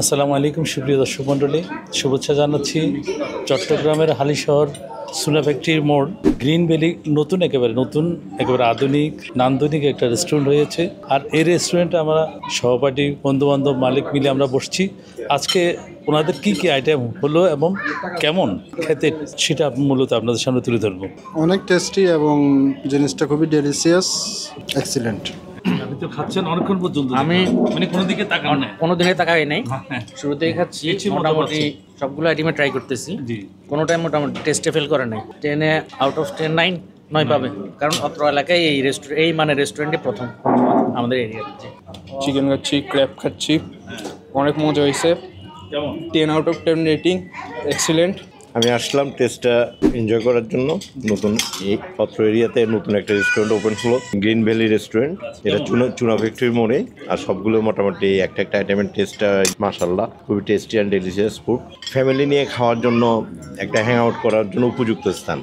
আসসালামু আলাইকুম সুপ্রিয় দর্শক মণ্ডলী, শুভেচ্ছা জানাচ্ছি চট্টগ্রামের হালিশহর সুনা ফ্যাক্টরির মোড় গ্রিন ভ্যালি নতুন একেবারে আধুনিক নান্দনিক একটা রেস্টুরেন্ট হয়েছে। আর এই রেস্টুরেন্টে আমরা সহপাঠী বন্ধুবান্ধব মালিক মিলে আমরা বসছি। আজকে ওনাদের কী কী আইটেম হলো এবং কেমন খেতে সেটা মূলত আপনাদের সামনে তুলে ধরবো। অনেক টেস্টি এবং জিনিসটা খুবই ডেলিশিয়াস, এক্সিলেন্ট। আপনি তো খাচ্ছেন অনেকক্ষণ পর্যন্ত। আমি মানে কোনো দিকে তাকান না? কোনো দিকে তাকাই নাই, হ্যাঁ, শুরুতেই খাচ্ছি। মোটামুটি সবগুলো আইটেমে ট্রাই করতেছি, জি। কোনোটাই মোটামুটি টেস্টে ফেল করে নাই। 10 আউট অফ 10 9 পাবে, কারণ অত্র এলাকায় এই মানে রেস্টুরেন্টে প্রথম আমাদের এরিয়াতে। চিকেন খাচ্ছি, ক্র্যাব খাচ্ছি, অনেক মজা হয়েছে। কেমন? 10 আউট অফ 10 রেটিং, এক্সিলেন্ট। আমি আসলাম টেস্টটা এনজয় করার জন্য। নতুন এই অত্র এরিয়াতে নতুন একটা রেস্টুরেন্ট ওপেন হলো, গ্রিন ভ্যালি রেস্টুরেন্ট। এটা চুনা ফ্যাক্টরির মোড়ে। আর সবগুলো মোটামুটি একটা আইটেমের টেস্টটা মাশাআল্লাহ খুবই tasty and delicious food. Family নিয়ে খাওয়ার জন্য একটা হ্যাং আউট করার জন্য উপযুক্ত স্থান।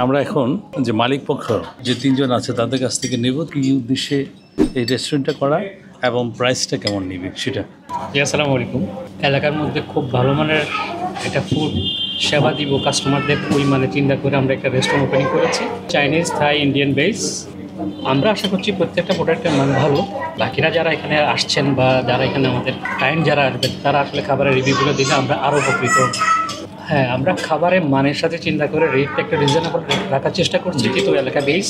আমরা এখন যে মালিক পক্ষ যে তিনজন আছে তাদের কাছ থেকে নেব কি উদ্দেশ্যে এই রেস্টুরেন্টটা করা এবং প্রাইসটা কেমন নেবে সেটা। আসসালামু আলাইকুম। এলাকার মধ্যে খুব ভালো মানের একটা ফুড সেবা দিব কাস্টমারদের, ওই মানে চিন্তা করে আমরা একটা রেস্টুরেন্ট ওপেনিং করেছি। চাইনিজ, থাই, ইন্ডিয়ান বেস। আমরা আশা করছি প্রত্যেকটা প্রোডাক্টের মান ভালো। বাকিরা যারা এখানে আসছেন বা যারা এখানে আমাদের ক্লায়েন্ট যারা আসবেন তারা আসলে খাবারের রিভিউগুলো দিলে আমরা আরও উপকৃত। হ্যাঁ, আমরা খাবারের মানের সাথে চিন্তা করে রেটটা একটা রিজনেবল রাখার চেষ্টা করছি, যেহেতু এলাকা বেস।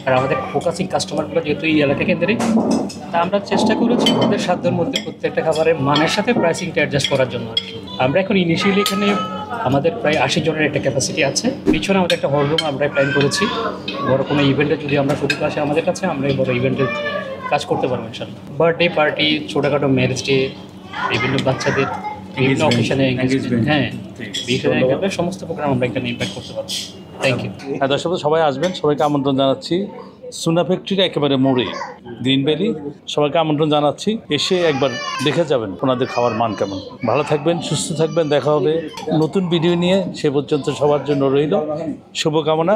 আর আমাদের ফোকাসিং কাস্টমারগুলো যেহেতু এই এলাকা কেন্দ্রিক, তা আমরা চেষ্টা করেছি আমাদের সাধ্যের মধ্যে প্রত্যেকটা খাবারের মানের সাথে প্রাইসিংটা অ্যাডজাস্ট করার জন্য। আমরা এখন ইনিশিয়ালি এখানে আমাদের প্রায় 80 জনের একটা ক্যাপাসিটি আছে। পিছনে আমাদের একটা হল রুম আমরা প্ল্যান করেছি। বড় কোনো ইভেন্টে যদি আমরা সুযোগ আসে আমাদের কাছে, আমরা এই বড় ইভেন্টের কাজ করতে পারবো ইনশাল্লাহ। বার্থডে পার্টি, ছোটোখাটো ম্যারেজ ডে, বিভিন্ন বাচ্চাদের বিভিন্ন অকেশনে, হ্যাঁ, বিয়ে সমস্ত প্রোগ্রাম আমরা এখানে ইমপ্যাক্ট করতে পারবো। Thank you. হ্যাঁ, দর্শক সবাই আসবেন, সবাইকে আমন্ত্রণ জানাচ্ছি। সুনা ফ্যাক্টরির একেবারে মোড়ে গ্রিন ভ্যালি, সবাইকে আমন্ত্রণ জানাচ্ছি। এসে একবার দেখে যাবেন ওনাদের খাওয়ার মান কেমন। ভালো থাকবেন, সুস্থ থাকবেন, দেখা হবে নতুন ভিডিও নিয়ে। সে পর্যন্ত সবার জন্য রইল শুভকামনা।